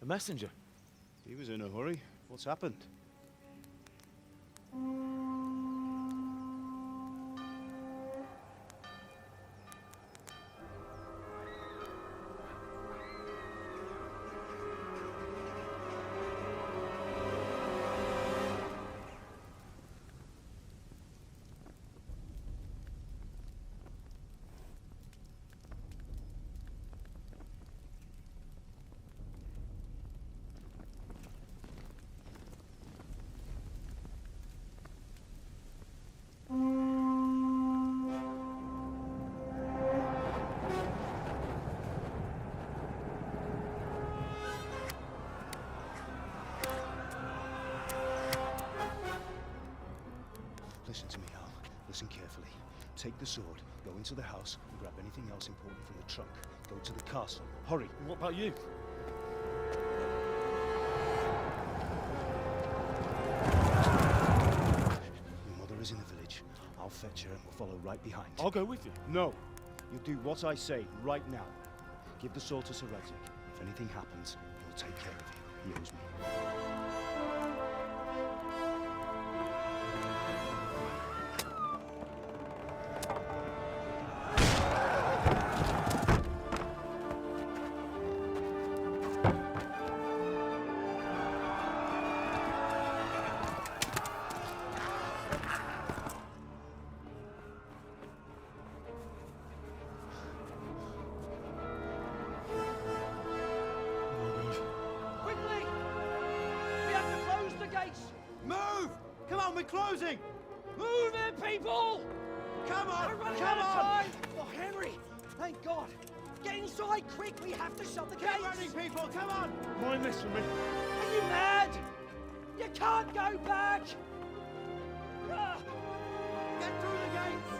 A messenger? He was in a hurry. What's happened? Listen to me, Hal. Listen carefully. Take the sword, go into the house, and grab anything else important from the trunk. Go to the castle. Hurry! What about you? Your mother is in the village. I'll fetch her and we'll follow right behind. I'll go with you. No! You'll do what I say right now. Give the sword to Sir Radzig. If anything happens, he'll take care of you. He owes me. Move! Come on, we're closing! Move it, people! Come on! We're running Come out of on! time! Oh, Henry! Thank God! Get inside, quick! We have to shut the gates! Get running, people! Come on! Mind this for me. Are you mad? You can't go back! Ah! Get through the gates!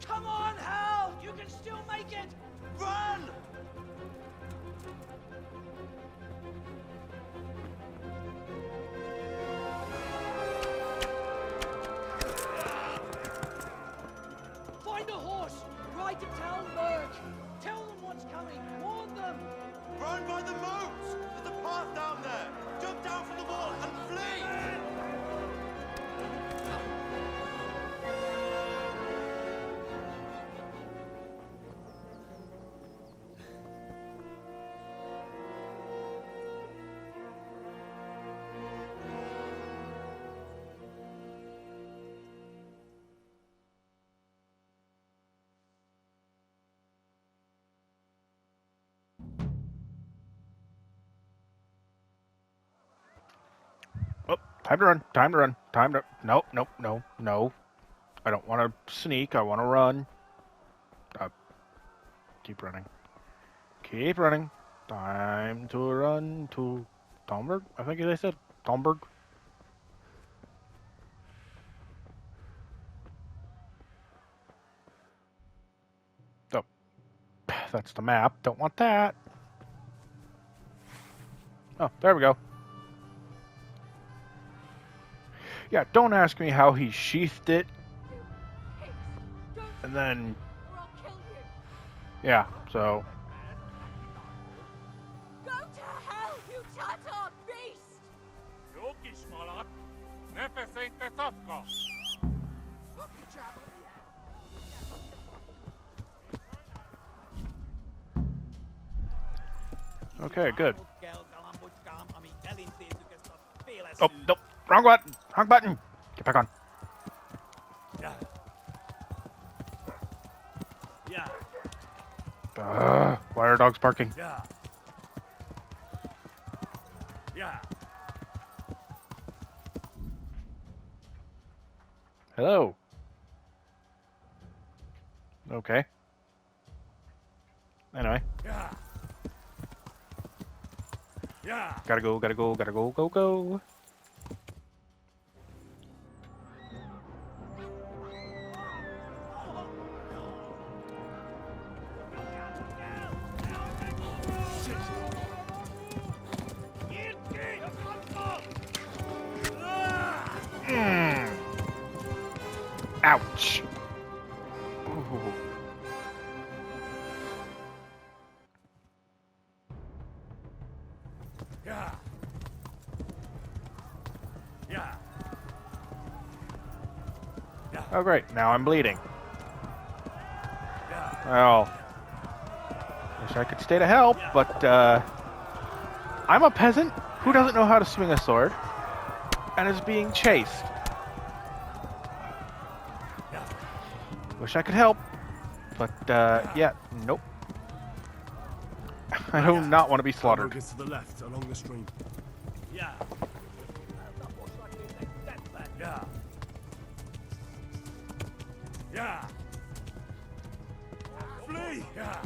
Come on, Hal! You can still make it! Run! Find a horse! Ride to Talmberg! Tell them what's coming! Warn them! Run by the moats! There's a path down there! Jump down from the wall and flee! Oh, time to run. Time to run. Time to... No, no, no, no. I don't want to sneak. I want to run. Keep running. Keep running. Time to run to Talmberg, I think they said. Talmberg. Oh, that's the map. Don't want that. Oh, there we go. Yeah, don't ask me how he sheathed it, Hey, don't and then, or I'll kill you. yeah, so... Go to hell, you Tatar beast! Okay, good. Oh, nope. Wrong button. Wrong button. Get back on. Yeah. Yeah. Why are dogs barking? Yeah. Yeah. Hello. Okay. Anyway. Yeah. Yeah. Gotta go, gotta go, gotta go, go, go. Ouch. Ooh. Yeah. Yeah. Oh, great. Now I'm bleeding. Yeah. Well, wish I could stay to help, but I'm a peasant who doesn't know how to swing a sword and is being chased. Yeah. Wish I could help, but yeah, nope. I do not want to be slaughtered. Focus to the left along the stream. Yeah. Yeah. Yeah. Flee. Yeah.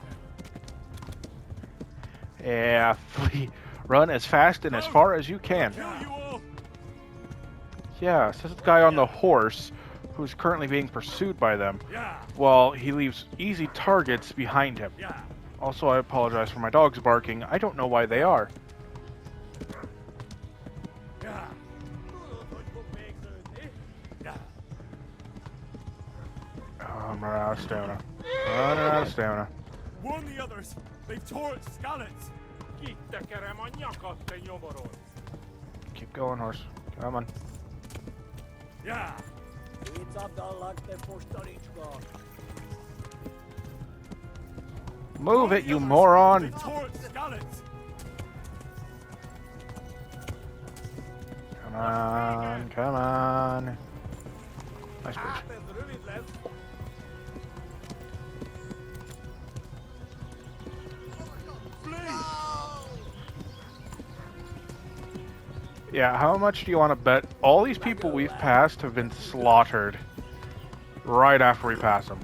Yeah, flee. Run as fast and as far as you can. Kill you all. Yeah, says the guy on the horse who's currently being pursued by them. Yeah. Well, he leaves easy targets behind him. Yeah. Also, I apologize for my dogs barking. I don't know why they are. Yeah. Yeah. Oh, I'm running out of stamina. Running out of stamina. Warn the others. They've torched Skalitz. Keep going, horse. Come on. Yeah. Move it, you moron! They've torched Skalitz. Come on, come on. Nice bridge. Yeah, how much do you want to bet all these people we've passed have been slaughtered right after we pass them?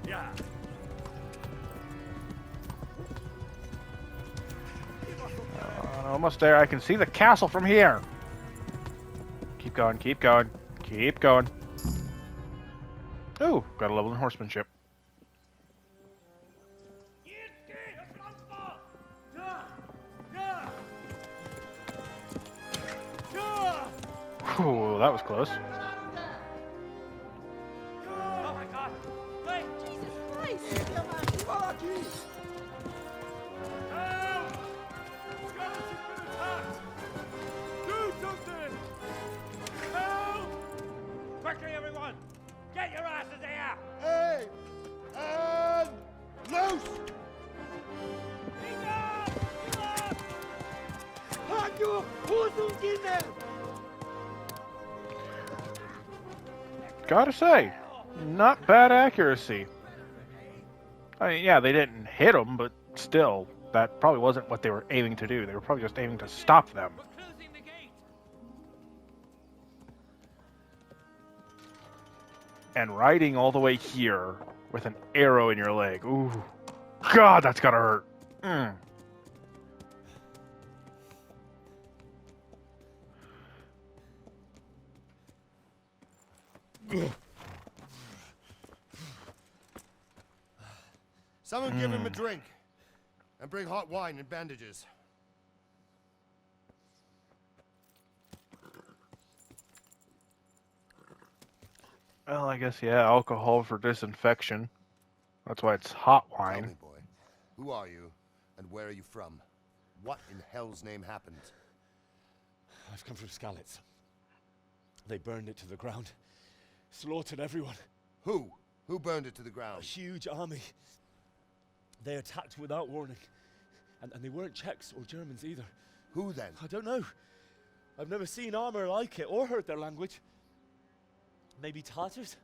Yeah. Almost there. I can see the castle from here. Keep going, keep going, keep going. Ooh, got a level in horsemanship. Ooh, that was close. Oh my god! Wait! Jesus Christ! Help! Skalitz has been attacked! Do something! Help! Quickly, everyone! Get your asses here! Hey! And loose! Gotta say, not bad accuracy. I mean, yeah, they didn't hit them, but still, that probably wasn't what they were aiming to do. They were probably just aiming to stop them. We're closing the gate! And riding all the way here with an arrow in your leg. Ooh. God, that's gotta hurt. Mm. Someone give him a drink. And bring hot wine and bandages. Well, I guess, yeah, alcohol for disinfection. That's why it's hot Tell wine. me, boy, who are you, and where are you from? What in hell's name happened? I've come from Skalitz. They burned it to the ground. Slaughtered everyone. Who? Who burned it to the A ground? huge army. They attacked without warning. And they weren't Czechs or Germans either. Who then? I don't know. I've never seen armor like it or heard their language. Maybe Tartars?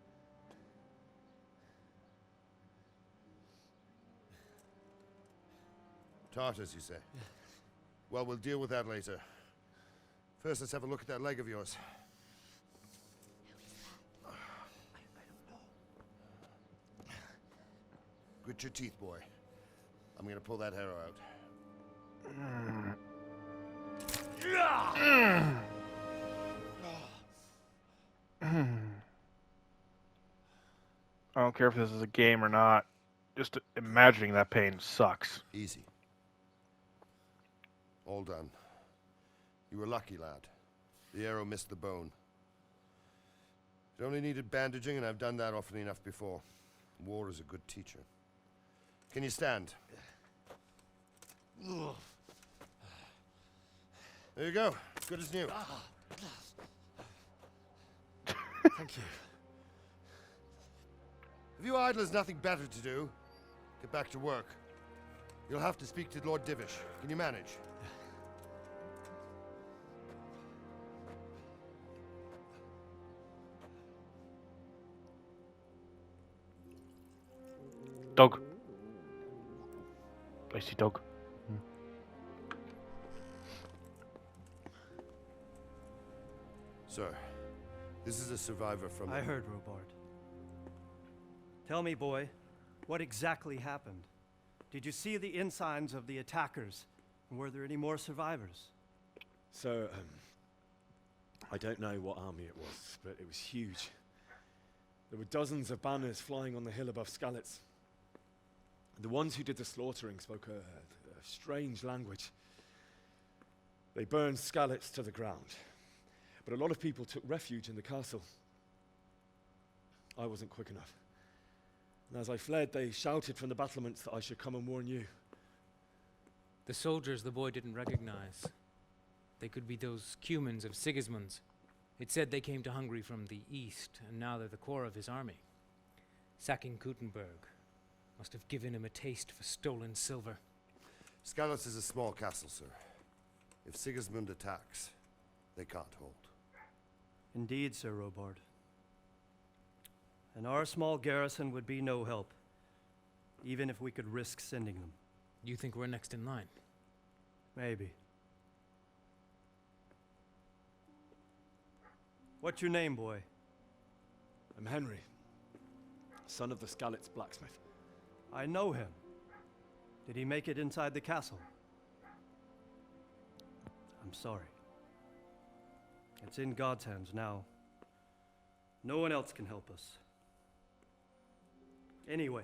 Tartars, you say? Well, we'll deal with that later. First, let's have a look at that leg of yours. Grit your teeth, boy. I'm gonna pull that arrow out. I don't care if this is a game or not. Just imagining that pain sucks. Easy. All done. You were lucky, lad. The arrow missed the bone. It only needed bandaging, and I've done that often enough before. War is a good teacher. Can you stand? There you go. Good as new. Thank you. If you idlers nothing better to do, get back to work. You'll have to speak to Lord Divish. Can you manage? Dog. Lazy dog. Sir, this is a survivor from... I heard, Robard. Tell me, boy, what exactly happened? Did you see the ensigns of the attackers? And were there any more survivors? So, I don't know what army it was, but it was huge. There were dozens of banners flying on the hill above Skalitz. The ones who did the slaughtering spoke a strange language. They burned Skalitz to the ground. But a lot of people took refuge in the castle. I wasn't quick enough. And as I fled, they shouted from the battlements that I should come and warn you. The soldiers the boy didn't recognize. They could be those Cumans of Sigismund's. It said they came to Hungary from the east, and now they're the core of his army. Sacking Kuttenberg must have given him a taste for stolen silver. Skalitz is a small castle, sir. If Sigismund attacks, they can't hold. Indeed, Sir Robard. And our small garrison would be no help, even if we could risk sending them. You think we're next in line? Maybe. What's your name, boy? I'm Henry, son of the Skalitz blacksmith. I know him. Did he make it inside the castle? I'm sorry. It's in God's hands now. No one else can help us. Anyway,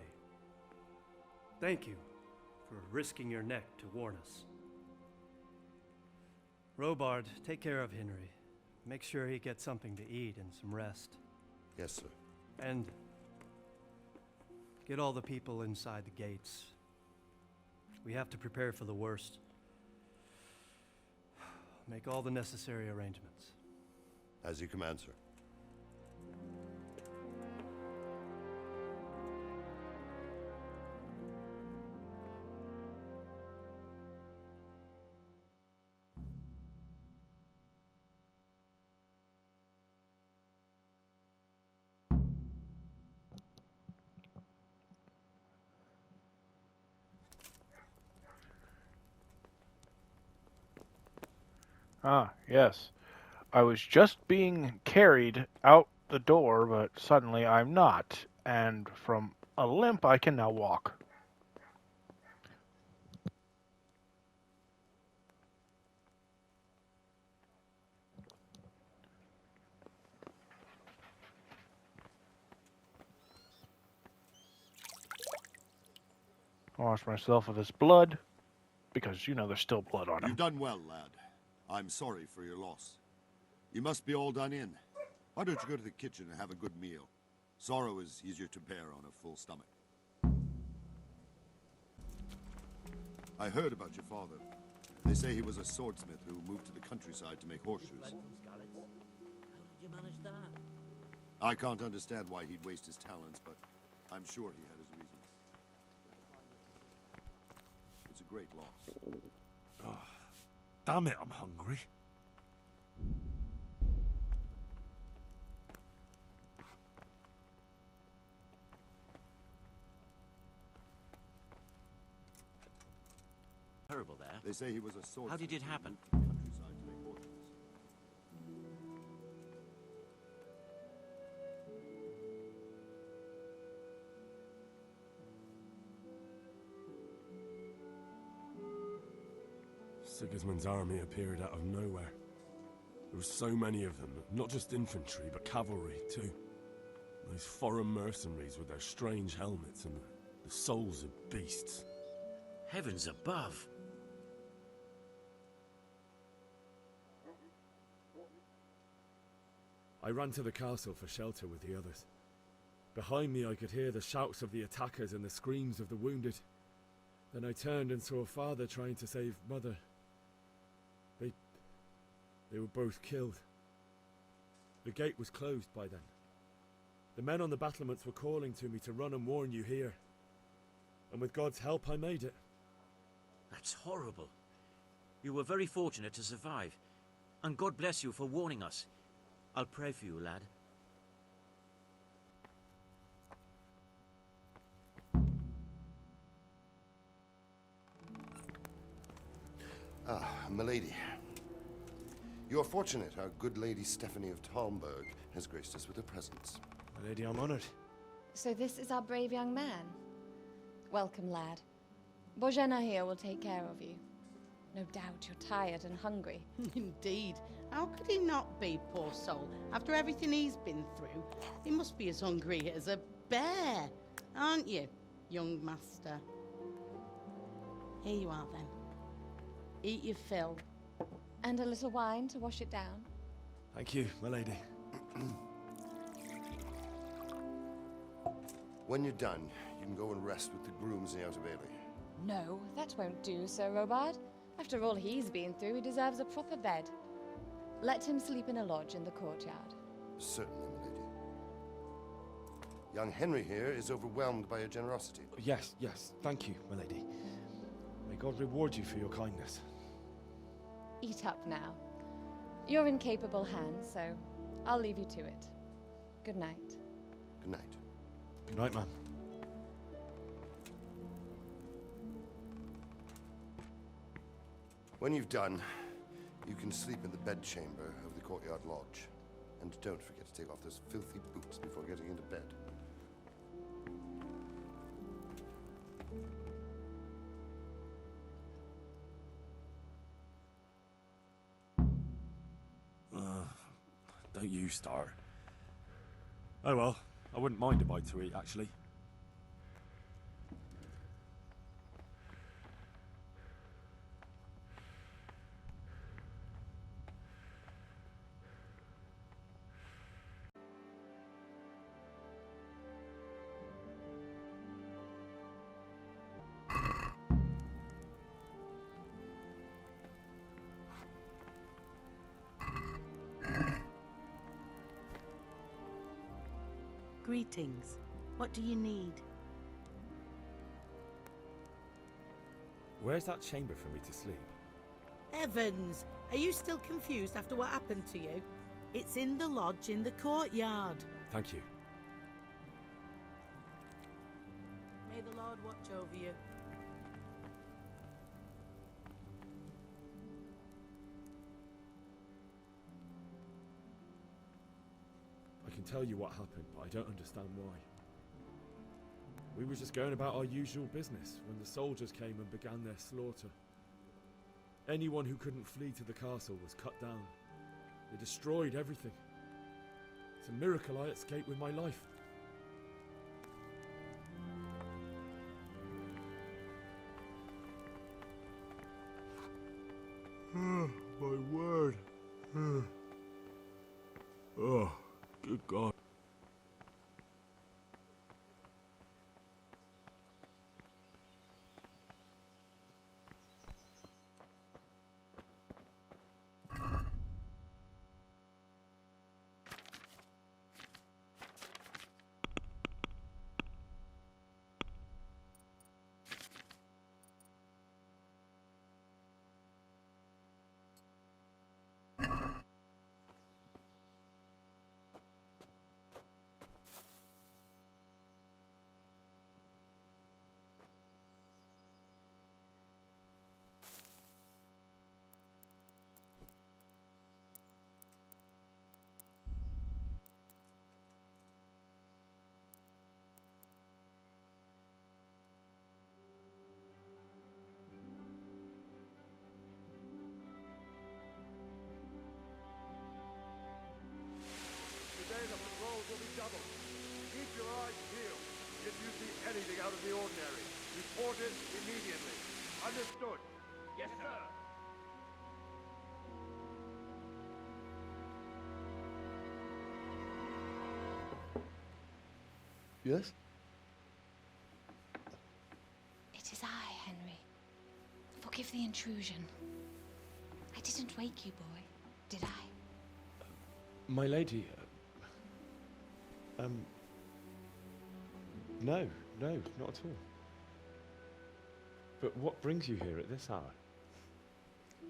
thank you for risking your neck to warn us. Robard, take care of Henry. Make sure he gets something to eat and some rest. Yes, sir. And get all the people inside the gates. We have to prepare for the worst. Make all the necessary arrangements. As you command, sir. Ah, yes. I was just being carried out the door, but suddenly I'm not, and from a limp I can now walk. Wash myself of this blood. because, you know, there's still blood on him. You've done well, lad. I'm sorry for your loss. You must be all done in. Why don't you go to the kitchen and have a good meal? Sorrow is easier to bear on a full stomach. I heard about your father. They say he was a swordsmith who moved to the countryside to make horseshoes. How did you manage that? I can't understand why he'd waste his talents, but I'm sure he had his reasons. It's a great loss. Oh, damn it, I'm hungry. Terrible there. They say he was a swordsmith. How did it who happen? moved to the countryside to make horseshoes. Sigismund's army appeared out of nowhere. There were so many of them, not just infantry, but cavalry, too. Those foreign mercenaries with their strange helmets and the souls of beasts. Heavens above! I ran to the castle for shelter with the others. Behind me I could hear the shouts of the attackers and the screams of the wounded. Then I turned and saw father trying to save mother. They were both killed. The gate was closed by then. The men on the battlements were calling to me to run and warn you here. And with God's help I made it. That's horrible. You were very fortunate to survive. And God bless you for warning us. I'll pray for you, lad. Ah, milady. You're fortunate our good lady Stephanie of Talmberg has graced us with her presence. My lady, I'm honored. So this is our brave young man. Welcome, lad. Bojena here will take care of you. No doubt you're tired and hungry. Indeed. How could he not be, poor soul? After everything he's been through, he must be as hungry as a bear, aren't you, young master? Here you are, then. Eat your fill. And a little wine to wash it down. Thank you, my lady. When you're done, you can go and rest with the grooms in the Outer Bailey. No, that won't do, Sir Robard. After all he's been through, he deserves a proper bed. Let him sleep in a lodge in the courtyard. Certainly, milady. Young Henry here is overwhelmed by your generosity. Yes, thank you, my lady. May God reward you for your kindness. Eat up now. You're in capable hands, so I'll leave you to it. Good night. Good night. Good night, ma'am. When you've done, you can sleep in the bedchamber of the courtyard lodge. And don't forget to take off those filthy boots before getting into bed. Don't you start. Oh well, I wouldn't mind a bite to eat, actually. Greetings. What do you need? Where's that chamber for me to sleep? Heavens! Are you still confused after what happened to you? It's in the lodge in the courtyard. Thank you. May the Lord watch over you. I can tell you what happened, but I don't understand why. We were just going about our usual business when the soldiers came and began their slaughter. Anyone who couldn't flee to the castle was cut down. They destroyed everything. It's a miracle I escaped with my life. God. Today the patrols will be doubled. Keep your eyes peeled. If you see anything out of the ordinary, report it immediately. Understood? Yes, sir. Yes? It is I, Henry. Forgive the intrusion. I didn't wake you, boy, did I? My lady, no, not at all. But what brings you here at this hour?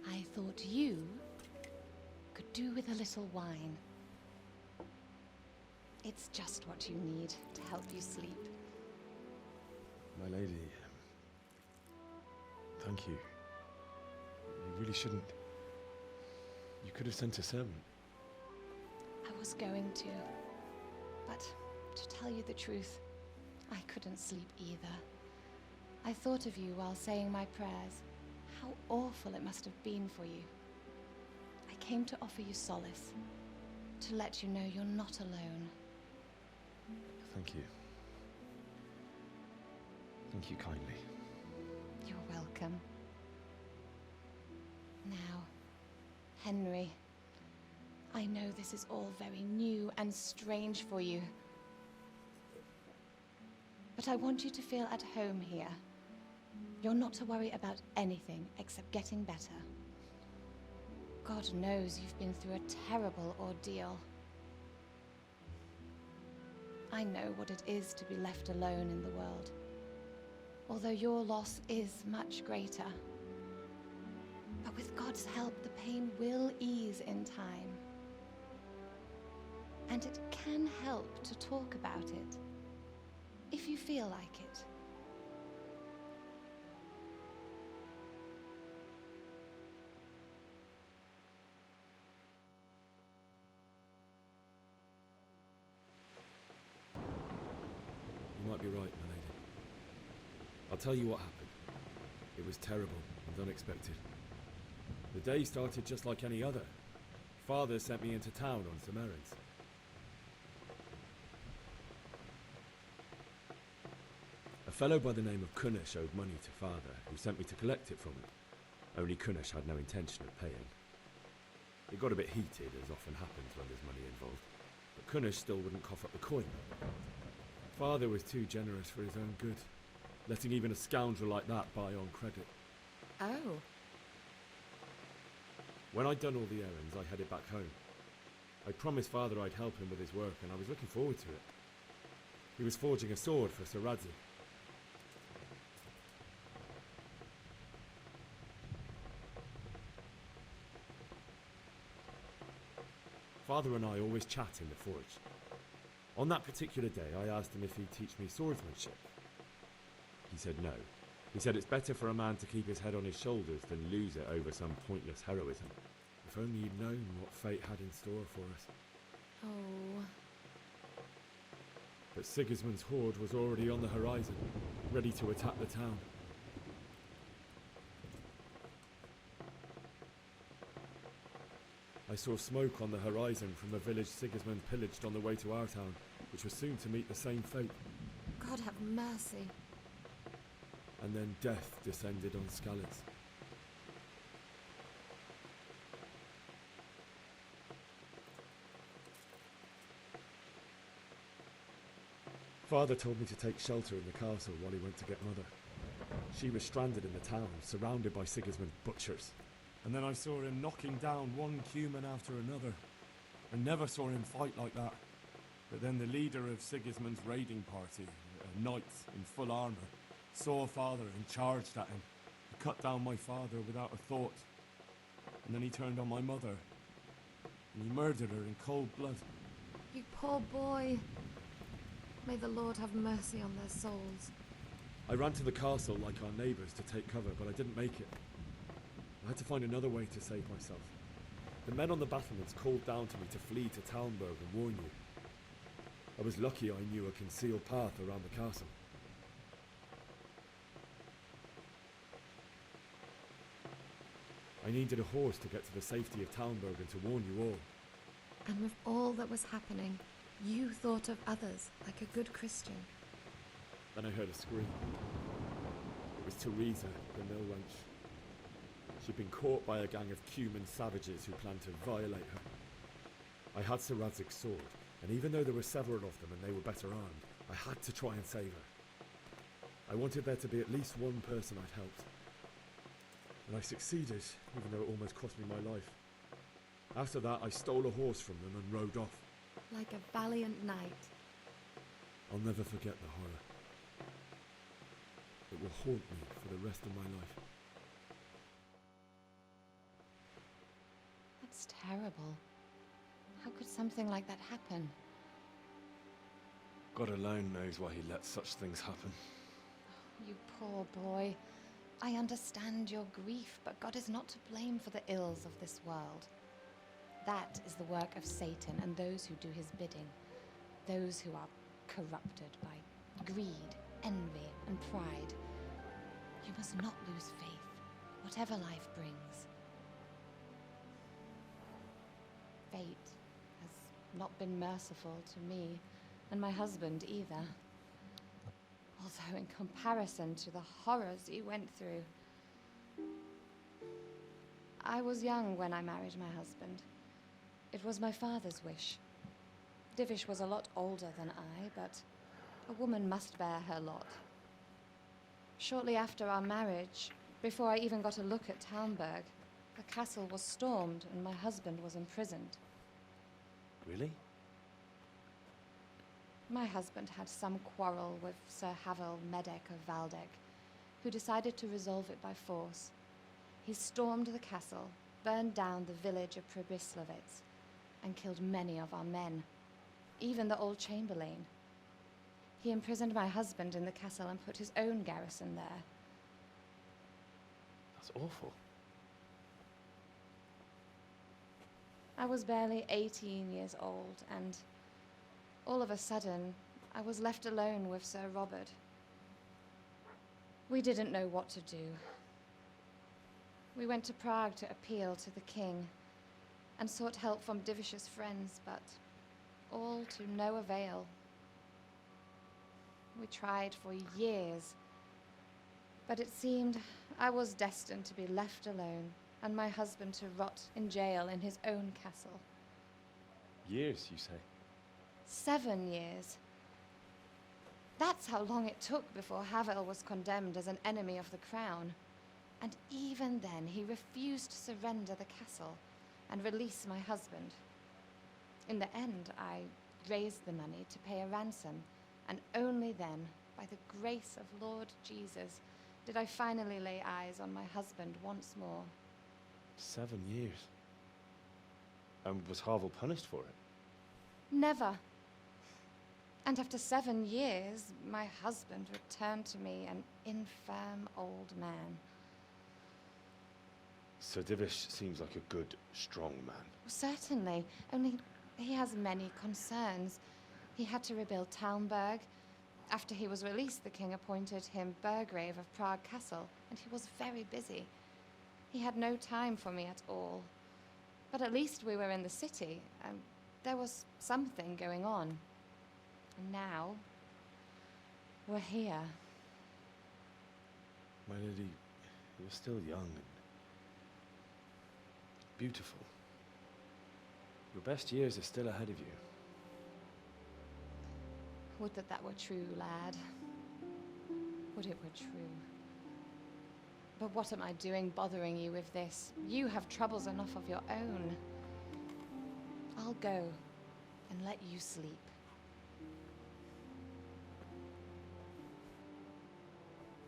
I thought you could do with a little wine. It's just what you need to help you sleep. My lady, thank you. You really shouldn't. You could have sent a servant. I was going to, but to tell you the truth, I couldn't sleep either. I thought of you while saying my prayers. How awful it must have been for you. I came to offer you solace, to let you know you're not alone. Thank you. Thank you kindly. You're welcome. Now, Henry, I know this is all very new and strange for you. But I want you to feel at home here. You're not to worry about anything except getting better. God knows you've been through a terrible ordeal. I know what it is to be left alone in the world, although your loss is much greater. But with God's help, the pain will ease in time. And it can help to talk about it, if you feel like it. You might be right, my lady. I'll tell you what happened. It was terrible and unexpected. The day started just like any other. Father sent me into town on some errands. A fellow by the name of Kunnish owed money to Father, who sent me to collect it from him. Only Kunnish had no intention of paying. It got a bit heated, as often happens when there's money involved, but Kunnish still wouldn't cough up the coin. Father was too generous for his own good, letting even a scoundrel like that buy on credit. Oh. When I'd done all the errands, I headed back home. I promised Father I'd help him with his work, and I was looking forward to it. He was forging a sword for Sir Radzig. Father and I always chat in the forge. On that particular day, I asked him if he'd teach me swordsmanship. He said no. He said it's better for a man to keep his head on his shoulders than lose it over some pointless heroism. If only he'd known what fate had in store for us. Oh. But Sigismund's horde was already on the horizon, ready to attack the town. I saw smoke on the horizon from the village Sigismund pillaged on the way to our town, which was soon to meet the same fate. God have mercy. And then death descended on Skalitz. Father told me to take shelter in the castle while he went to get Mother. She was stranded in the town, surrounded by Sigismund's butchers. And then I saw him knocking down one human after another. I never saw him fight like that. But then the leader of Sigismund's raiding party, a knight in full armour, saw Father and charged at him. He cut down my father without a thought. And then he turned on my mother. And he murdered her in cold blood. You poor boy. May the Lord have mercy on their souls. I ran to the castle like our neighbours to take cover, but I didn't make it. I had to find another way to save myself. The men on the battlements called down to me to flee to Talmberg and warn you. I was lucky I knew a concealed path around the castle. I needed a horse to get to the safety of Talmberg and to warn you all. And with all that was happening, you thought of others like a good Christian. Then I heard a scream. It was Teresa, the mill wench. She'd been caught by a gang of Cuman savages who planned to violate her. I had Sir Radzig's sword, and even though there were several of them and they were better armed, I had to try and save her. I wanted there to be at least one person I'd helped. And I succeeded, even though it almost cost me my life. After that, I stole a horse from them and rode off. Like a valiant knight. I'll never forget the horror. It will haunt me for the rest of my life. That's terrible. How could something like that happen? God alone knows why he lets such things happen. You poor boy. I understand your grief, but God is not to blame for the ills of this world. That is the work of Satan and those who do his bidding. Those who are corrupted by greed, envy, and pride. You must not lose faith, whatever life brings. Fate has not been merciful to me, and my husband either. Although in comparison to the horrors he went through. I was young when I married my husband. It was my father's wish. Divish was a lot older than I, but a woman must bear her lot. Shortly after our marriage, before I even got a look at Talmberg, the castle was stormed and my husband was imprisoned. Really? My husband had some quarrel with Sir Havel Medek of Valdek, who decided to resolve it by force. He stormed the castle, burned down the village of Pribyslavitz, and killed many of our men, even the old chamberlain. He imprisoned my husband in the castle and put his own garrison there. That's awful. I was barely 18 years old, and all of a sudden, I was left alone with Sir Robert. We didn't know what to do. We went to Prague to appeal to the king, and sought help from Divish's friends, but all to no avail. We tried for years, but it seemed I was destined to be left alone, and my husband to rot in jail in his own castle. Years, you say? 7 years. That's how long it took before Havel was condemned as an enemy of the crown. And even then, he refused to surrender the castle and release my husband. In the end, I raised the money to pay a ransom, and only then, by the grace of Lord Jesus, did I finally lay eyes on my husband once more. 7 years? And was Havel punished for it? Never. And after 7 years, my husband returned to me an infirm old man. Sir Divish seems like a good, strong man. Certainly, only he has many concerns. He had to rebuild Talmberg. After he was released, the king appointed him Burgrave of Prague Castle, and he was very busy. He had no time for me at all. But at least we were in the city, and there was something going on. And now, we're here. My lady, you're still young and beautiful. Your best years are still ahead of you. Would that that were true, lad. Would it were true. But what am I doing bothering you with this? You have troubles enough of your own. I'll go and let you sleep.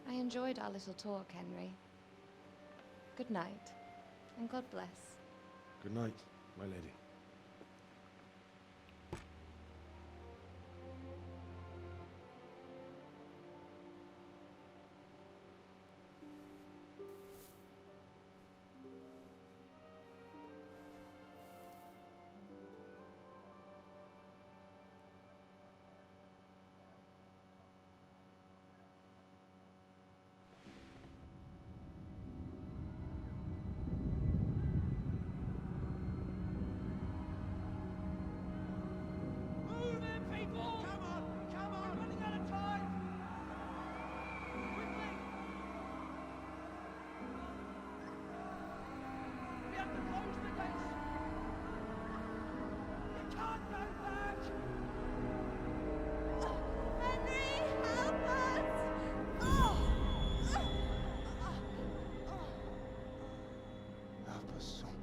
I enjoyed our little talk, Henry. Good night, and God bless. Good night, my lady. Move in, people! Come on! Come on! We're running out of time! Quickly! We have to close the gates! You can't go back! Henry, help us! Oh! Help us, son.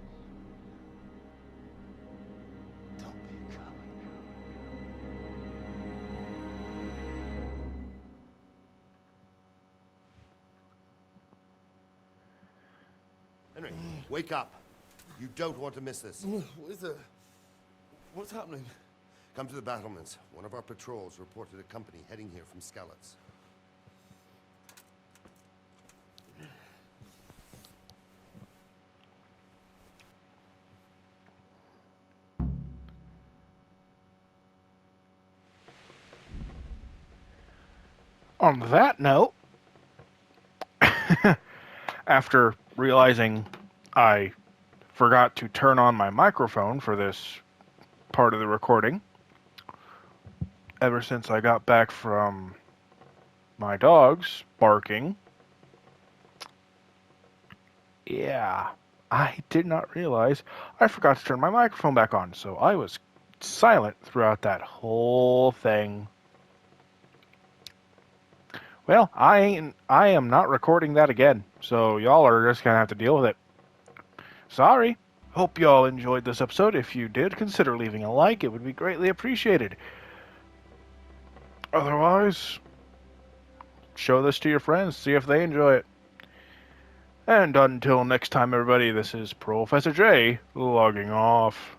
Don't be a coward. Henry, wake up. You don't want to miss this. What is it? What's happening? Come to the battlements. One of our patrols reported a company heading here from Skalitz. On that note, after realizing I forgot to turn on my microphone for this part of the recording, ever since I got back from my dogs barking, yeah, I did not realize I forgot to turn my microphone back on, so I was silent throughout that whole thing. Well, I am not recording that again, so y'all are just gonna have to deal with it. Sorry. Hope y'all enjoyed this episode. If you did, consider leaving a like. It would be greatly appreciated. Otherwise, show this to your friends. See if they enjoy it. And until next time, everybody, this is Professor J, logging off.